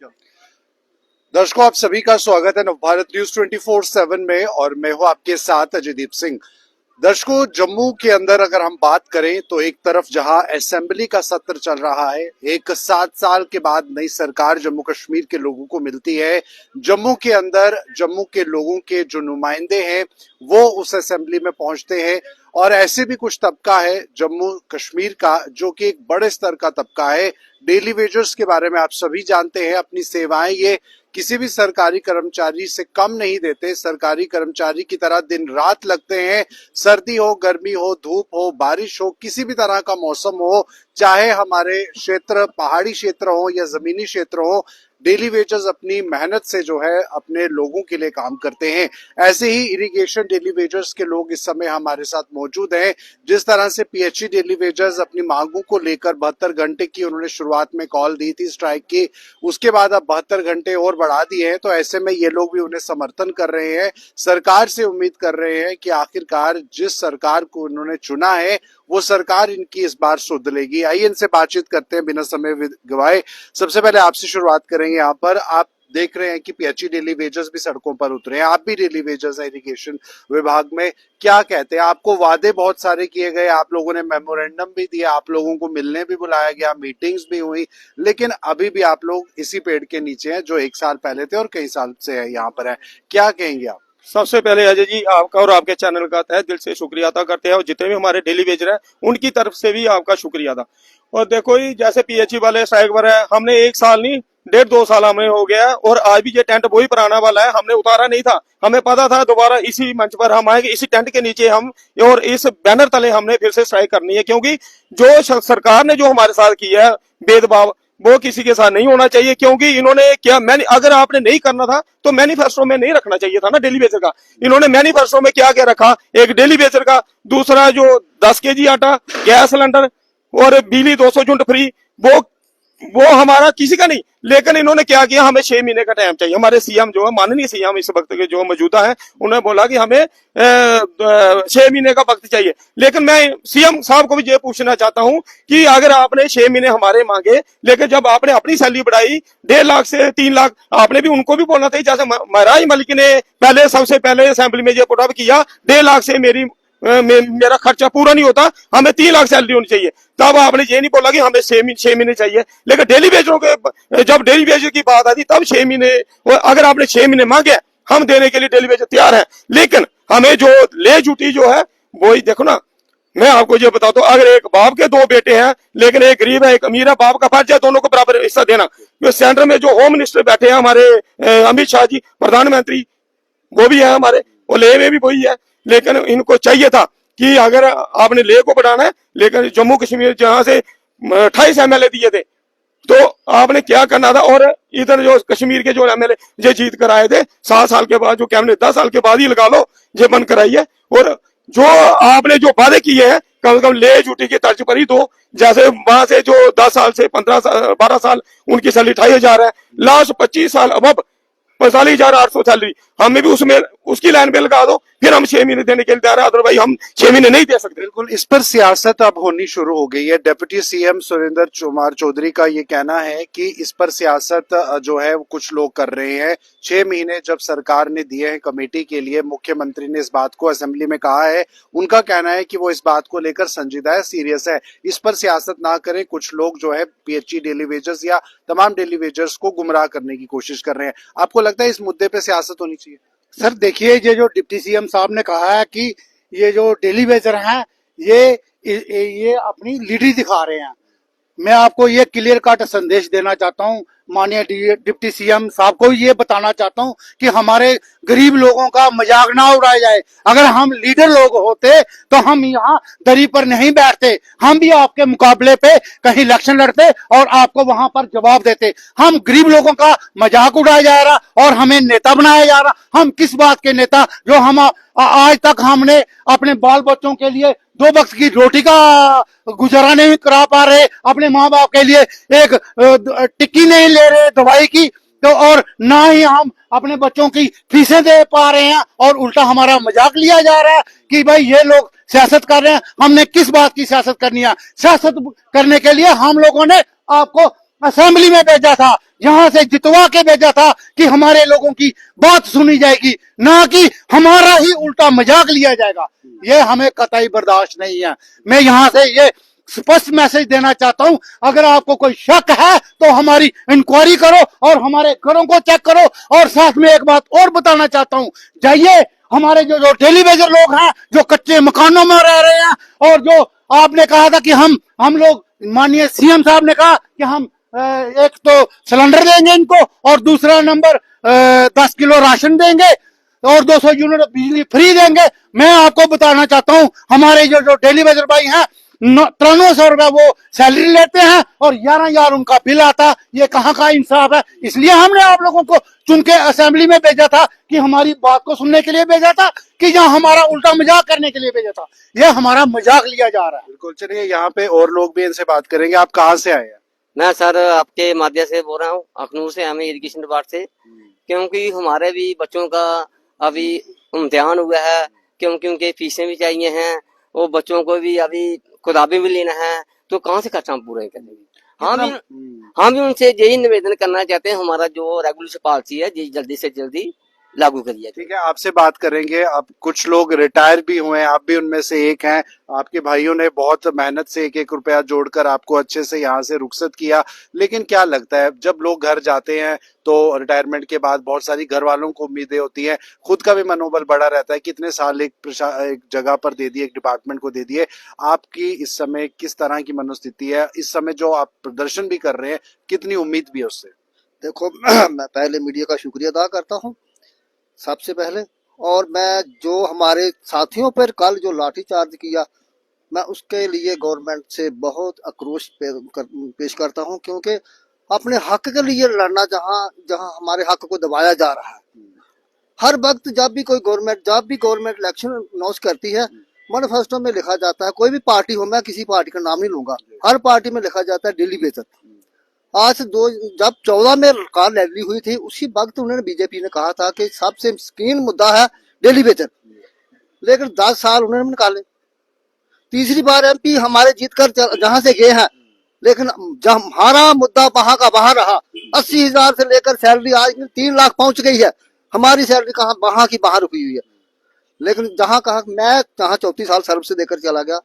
नमस्कार दर्शकों, आप सभी का स्वागत है नवभारत न्यूज 24/7 में और मैं हूं आपके साथ अजयदीप सिंह। दर्शकों, जम्मू के अंदर अगर हम बात करें तो एक तरफ जहां असेंबली का सत्र चल रहा है, एक 7 साल के बाद नई सरकार जम्मू कश्मीर के लोगों को मिलती है। जम्मू के अंदर जम्मू के लोगों के जो नुमाइंदे हैं वो उस असेंबली में पहुंचते हैं और ऐसे भी कुछ तबका है जम्मू कश्मीर का जो कि एक बड़े स्तर का तबका है। डेली वेजर्स के बारे में आप सभी जानते हैं, अपनी सेवाएं ये किसी भी सरकारी कर्मचारी से कम नहीं देते। सरकारी कर्मचारी की तरह दिन रात लगते हैं, सर्दी हो, गर्मी हो, धूप हो, बारिश हो, किसी भी तरह का मौसम हो, चाहे हमारे क्षेत्र पहाड़ी क्षेत्र हो या जमीनी क्षेत्र हो, डेली वेजर्स अपनी मेहनत से जो है अपने लोगों के लिए काम करते हैं। ऐसे ही इरिगेशन डेली वेजर्स के लोग इस समय हमारे साथ मौजूद हैं। जिस तरह से पीएचई डेली वेजर्स अपनी मांगों को लेकर 72 घंटे की उन्होंने शुरुआत में कॉल दी थी स्ट्राइक की, उसके बाद अब 72 घंटे और बढ़ा दिए हैं। तो ऐसे में ये लोग भी उन्हें समर्थन कर रहे हैं, सरकार से उम्मीद कर रहे हैं कि आखिरकार जिस सरकार को उन्होंने चुना है वो सरकार इनकी इस बार सुध लेगी। आइए इनसे बातचीत करते हैं बिना समय गवाए। सबसे पहले आपसे शुरुआत करेंगे। यहाँ पर आप देख रहे हैं कि पीएचई डेली वेजर्स भी सड़कों पर उतरे हैं, आप भी डेली वेजर्स हैं इरिगेशन विभाग में, क्या कहते हैं? आपको वादे बहुत सारे किए गए, आप लोगों ने मेमोरेंडम भी दिया, आप लोगों को मिलने भी बुलाया गया, मीटिंग्स भी हुई, लेकिन अभी भी आप लोग इसी पेड़ के नीचे हैं जो 1 साल पहले थे और कई साल से है यहाँ पर है। क्या कहेंगे आप? सबसे पहले अजय जी, आपका और आपके चैनल का तहे दिल से शुक्रिया अदा करते हैं और जितने भी हमारे डेली वेजर हैं उनकी तरफ से भी आपका शुक्रिया अदा। और देखो ही जैसे पीएचई वाले स्ट्राइक पर है, हमने 1 साल नहीं 1.5-2 साल हमें हो गया और आज भी ये टेंट वही पुराना वाला है, हमने उतारा नहीं था। हमें पता था दोबारा इसी मंच पर हम आएंगे, इसी टेंट के नीचे हम और इस बैनर तले हमने फिर से स्ट्राइक करनी है, क्योंकि जो सरकार ने जो हमारे साथ किया है भेदभाव वो किसी के साथ नहीं होना चाहिए। क्योंकि इन्होंने क्या अगर आपने नहीं करना था तो मैनिफेस्टो में नहीं रखना चाहिए था ना डेली वेजर का। इन्होंने मैनिफेस्टो में क्या क्या रखा, एक डेली वेजर का, दूसरा जो 10 केजी आटा, गैस सिलेंडर और बिजली 200 यूनिट फ्री, वो हमारा किसी का नहीं। लेकिन इन्होंने क्या किया, हमें 6 महीने का टाइम चाहिए। हमारे सीएम जो है, माननीय सीएम इस वक्त के जो मौजूदा है, उन्होंने बोला कि हमें 6 महीने का वक्त चाहिए। लेकिन मैं सीएम साहब को भी ये पूछना चाहता हूं कि अगर आपने 6 महीने हमारे मांगे, लेकिन जब आपने अपनी सैलरी बढ़ाई 1.5 लाख से 3 लाख, आपने भी उनको भी बोलना था। जैसे महराज मलिक ने पहले सबसे पहले असेंबली में ये पुटअप किया, 1.5 लाख से मेरा खर्चा पूरा नहीं होता, हमें 3 लाख सैलरी होनी चाहिए। तब आपने ये नहीं बोला कि हमें 6 महीने चाहिए। लेकिन डेली वेजरों के जब डेली वेजर की बात आती तब 6 महीने, अगर आपने 6 महीने मांगे हम देने के लिए डेली वेजर तैयार है। लेकिन हमें जो ले जुटी जो है वही देखो ना, मैं आपको ये बताता हूँ, अगर एक बाप के 2 बेटे हैं लेकिन एक गरीब है एक अमीर है, बाप का फर्ज है दोनों को बराबर हिस्सा देना। सेंटर में जो होम मिनिस्टर बैठे हैं हमारे अमित शाह जी, प्रधानमंत्री वो भी है हमारे, वो ले में भी वही है। लेकिन इनको चाहिए था कि अगर आपने ले को बढ़ाना है, लेकिन जम्मू कश्मीर जहां से 28 एमएलए दिए थे तो आपने क्या करना था। और इधर जो कश्मीर के जो एमएलए ये जीत कर आए थे 7 साल के बाद, जो कैबिनेट 10 साल के बाद ही लगा लो, ये बंद कराइए। और जो आपने जो वादे किए हैं कम से कम ले ड्यूटी की तर्ज पर ही दो। जैसे वहां से जो 10 साल से 12 साल उनकी सैलरी 28,000 है, लास्ट 25 साल अब 45,800 सैलरी, हमें भी उसमें उसकी लाइन पे लगा दो, फिर हम 6 महीने देने के लिए तैयार है, अदरवाइज हम 6 महीने नहीं दे सकते। बिल्कुल, इस पर सियासत अब होनी शुरू हो गई है। डिप्टी सीएम सुरेंद्र कुमार चौधरी का ये कहना है कि इस पर सियासत जो है वो कुछ लोग कर रहे हैं। 6 महीने जब सरकार ने दिए हैं कमेटी के लिए, मुख्यमंत्री ने इस बात को असेंबली में कहा है, उनका कहना है कि वो इस बात को लेकर संजीदा है, सीरियस है, इस पर सियासत ना करें। कुछ लोग जो है पीएचई डेली वेजर्स या तमाम डेली वेजर्स को गुमराह करने की कोशिश कर रहे हैं। आपको लगता है इस मुद्दे पे सियासत होनी चाहिए? सर देखिए, ये जो डिप्टी सीएम साहब ने कहा है कि ये जो डेली वेजर हैं ये अपनी लीडरी दिखा रहे हैं, मैं आपको ये क्लियर कट संदेश देना चाहता हूँ। माननीय डिप्टी सीएम साहब को ये बताना चाहता हूँ कि हमारे गरीब लोगों का मजाक ना उड़ाया जाए। अगर हम लीडर लोग होते तो हम यहाँ दरी पर नहीं बैठते, हम भी आपके मुकाबले पे कहीं इलेक्शन लड़ते और आपको वहां पर जवाब देते। हम गरीब लोगों का मजाक उड़ाया जा रहा और हमें नेता बनाया जा रहा। हम किस बात के नेता, जो हम आज तक हमने अपने बाल बच्चों के लिए 2 वक्त की रोटी का गुजारा नहीं करा पा रहे, अपने माँ बाप के लिए एक टिक्की नहीं ले रहे दवाई की, तो और ना ही हम अपने बच्चों की फीसें दे पा रहे हैं, और उल्टा हमारा मजाक लिया जा रहा है कि भाई ये लोग सियासत कर रहे हैं। हमने किस बात की सियासत करनी है? सियासत करने के लिए हम लोगों ने आपको असेंबली में भेजा था, यहाँ से जितवा के भेजा था कि हमारे लोगों की बात सुनी जाएगी, ना कि हमारा ही उल्टा मजाक लिया जाएगा। ये हमें कतई बर्दाश्त नहीं है। मैं यहाँ से ये स्पष्ट मैसेज देना चाहता हूं, अगर आपको कोई शक है तो हमारी इंक्वायरी करो और हमारे घरों को चेक करो। और साथ में एक बात और बताना चाहता हूं, जाइए हमारे जो जो डेली वेजर लोग हैं, जो कच्चे मकानों में रह रहे हैं, और जो आपने कहा था कि हम लोग, माननीय सीएम साहब ने कहा कि हम एक तो सिलेंडर देंगे इनको और दूसरा नंबर 10 किलो राशन देंगे और 200 यूनिट बिजली फ्री देंगे। मैं आपको बताना चाहता हूं, हमारे जो जो डेली वेजर भाई हैं 9300 रुपया वो सैलरी लेते हैं और 11,000 उनका बिल आता। ये कहाँ का इंसाफ है? इसलिए हमने आप लोगों को चुन के असेंबली में भेजा था कि हमारी बात को सुनने के लिए भेजा था, कि यहाँ हमारा उल्टा मजाक करने के लिए भेजा था। ये हमारा मजाक लिया जा रहा है। बिल्कुल, चलिए यहाँ पे और लोग भी इनसे बात करेंगे। आप कहाँ से आए हैं? मैं सर आपके माध्यम से बोल रहा हूँ, अखनूर से, हमें इरिगेशन डिपार्ट से, क्योंकि हमारे भी बच्चों का अभी इम्तिहान हुआ है, क्योंकि उनके फीसें भी चाहिए हैं और बच्चों को भी अभी किताबें भी लेना है, तो कहाँ से खर्चा हम पूरे करेंगे। हम भी उनसे यही निवेदन करना चाहते हैं, हमारा जो रेगुलेशन पॉलिसी है ये जल्दी से जल्दी लागू करिए। ठीक है, आपसे बात करेंगे। अब कुछ लोग रिटायर भी हुए हैं, आप भी उनमें से एक हैं। आपके भाइयों ने बहुत मेहनत से एक एक रुपया जोड़कर आपको अच्छे से यहाँ से रुखसत किया, लेकिन क्या लगता है जब लोग घर जाते हैं तो रिटायरमेंट के बाद बहुत सारी घर वालों को उम्मीदें होती हैं, खुद का भी मनोबल बढ़ा रहता है, कितने साल एक जगह पर दे दिए, एक डिपार्टमेंट को दे दिए। आपकी इस समय किस तरह की मनोस्थिति है? इस समय जो आप प्रदर्शन भी कर रहे हैं, कितनी उम्मीद भी है उससे? देखो मैं पहले मीडिया का शुक्रिया अदा करता हूँ सबसे पहले, और मैं जो हमारे साथियों पर कल जो लाठीचार्ज किया, मैं उसके लिए गवर्नमेंट से बहुत आक्रोश पेश करता हूँ, क्योंकि अपने हक के लिए लड़ना, जहाँ जहाँ हमारे हक को दबाया जा रहा है। हर वक्त जब भी गवर्नमेंट इलेक्शन अनाउंस करती है, मैनिफेस्टो में लिखा जाता है, कोई भी पार्टी हो, मैं किसी पार्टी का नाम नहीं लूंगा, हर पार्टी में लिखा जाता है डेली वेजर। आज जब 14 में कार रैली हुई थी, उसी वक्त उन्होंने, बीजेपी ने कहा था कि सबसे स्कीन मुद्दा है डेली वेजर, लेकिन 10 साल उन्होंने निकाले। तीसरी बार एमपी हमारे जीतकर जहां से गए हैं, लेकिन जब हमारा मुद्दा वहां का वहां रहा। 80,000 से लेकर सैलरी आज 3 लाख पहुंच गई है, हमारी सैलरी कहाँ वहां की वहां रुकी हुई है। लेकिन जहां कहा, मैं जहां 34 साल सर्व से देकर चला गया,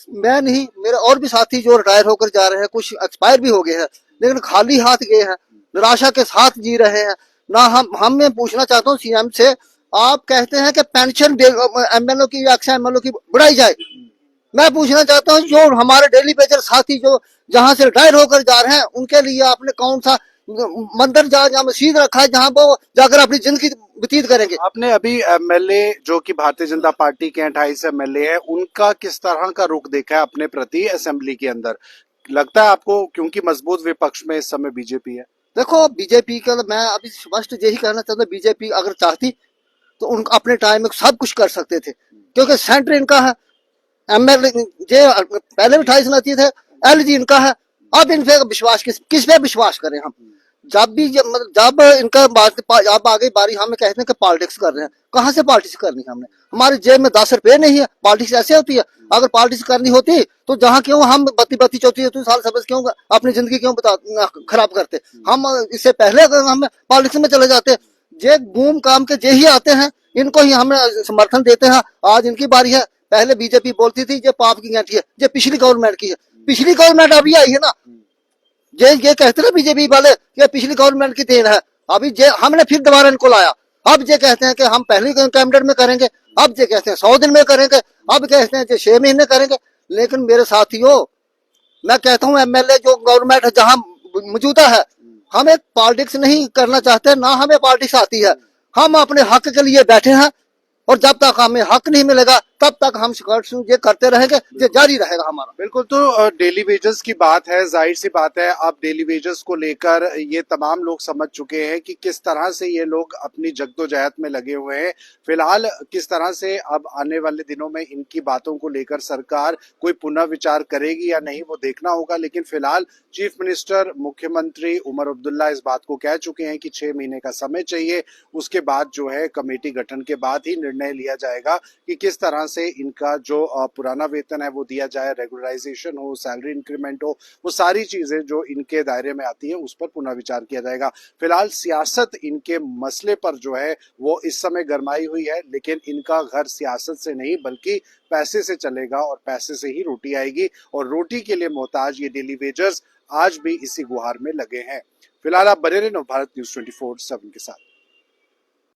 मैं नहीं, मेरे और भी साथी जो रिटायर होकर जा रहे हैं, कुछ एक्सपायर भी हो गए हैं, लेकिन खाली हाथ गए हैं, निराशा के साथ जी रहे हैं ना। हम मैं पूछना चाहता हूँ सीएम से, आप कहते हैं कि पेंशन एमएलओ की, एमएलओ की बढ़ाई जाए। मैं पूछना चाहता हूँ, जो हमारे डेली वेजर साथी जो जहां से रिटायर होकर जा रहे हैं, उनके लिए आपने कौन सा मंदिर या मस्जिद रखा है जहां वो जाकर अपनी जिंदगी व्यतीत करेंगे? आपने अभी एमएलए जो कि भारतीय जनता पार्टी के 28 एमएलए हैं, उनका किस तरह का रुख देखा है अपने प्रति असेंबली के अंदर? लगता है आपको, क्योंकि मजबूत विपक्ष में इस समय बीजेपी है? देखो बीजेपी का मैं अभी स्पष्ट यही कहना चाहता हूँ, बीजेपी अगर चाहती तो उन अपने टाइम में सब कुछ कर सकते थे, क्योंकि सेंटर इनका है, एमएलए पहले भी 28 नती थे, एलजी इनका है। अब इन पे विश्वास किस पे विश्वास करें हम? जब इनका बात, अब आगे बारी, हमें कहते हैं कि पॉलिटिक्स कर रहे हैं। कहाँ से पॉलिटिक्स करनी है हमने? हमारी जेब में 10 रुपए नहीं है, पॉलिटिक्स ऐसे होती है? अगर पॉलिटिक्स करनी होती तो जहाँ क्यों हम 32-34 साल सर्विस क्यों अपनी जिंदगी क्यों खराब करते? हम इससे पहले अगर हम पॉलिटिक्स में चले जाते। जे घूम काम के जे ही आते हैं, इनको ही हम समर्थन देते हैं। आज इनकी बारी है। पहले बीजेपी बोलती थी ये पाप की गांठी है, ये पिछली गवर्नमेंट की है। पिछली गवर्नमेंट अभी आई है ना, ये कहते ना बीजेपी वाले ये पिछली गवर्नमेंट की देन है। अभी हमने फिर दोबारा इनको लाया। अब ये कहते हैं कि हम पहले कैबिनेट में करेंगे, अब ये कहते हैं 100 दिन में करेंगे, अब कहते हैं 6 महीने करेंगे। लेकिन मेरे साथियों, मैं कहता हूँ एमएलए जो गवर्नमेंट जहाँ मौजूदा है, हम एक पॉलिटिक्स नहीं करना चाहते, ना हमें पॉलिटिक्स आती है। हम अपने हक के लिए बैठे हैं, और जब तक हमें हक नहीं मिलेगा तब तक हम ये करते रहेंगे, ये जारी रहेगा हमारा। बिल्कुल, तो डेली वेजेस की बात है, जाहिर सी बात है अब डेली वेजेस को लेकर ये तमाम लोग समझ चुके हैं कि किस तरह से ये लोग अपनी जद्दोजहद में लगे हुए हैं। फिलहाल किस तरह से अब आने वाले दिनों में इनकी बातों को लेकर सरकार कोई पुनः विचार करेगी या नहीं, वो देखना होगा। लेकिन फिलहाल चीफ मिनिस्टर, मुख्यमंत्री उमर अब्दुल्ला इस बात को कह चुके हैं कि 6 महीने का समय चाहिए, उसके बाद जो है कमेटी गठन के बाद ही निर्णय निर्णय लिया जाएगा कि किस तरह से इनका जो पुराना वेतन है वो दिया जाए, रेगुलराइजेशन हो, सैलरी इंक्रीमेंट हो, वो सारी चीजें जो इनके दायरे में आती है उस पर पुनः विचार किया जाएगा। फिलहाल सियासत इनके मसले पर जो है वो इस समय गरमाई हुई है, लेकिन इनका घर सियासत से नहीं बल्कि पैसे से चलेगा और पैसे से ही रोटी आएगी, और रोटी के लिए मोहताज ये डेली वेजर्स आज भी इसी गुहार में लगे हैं। फिलहाल आप बने रहे नवभारत न्यूज 24/7 के साथ।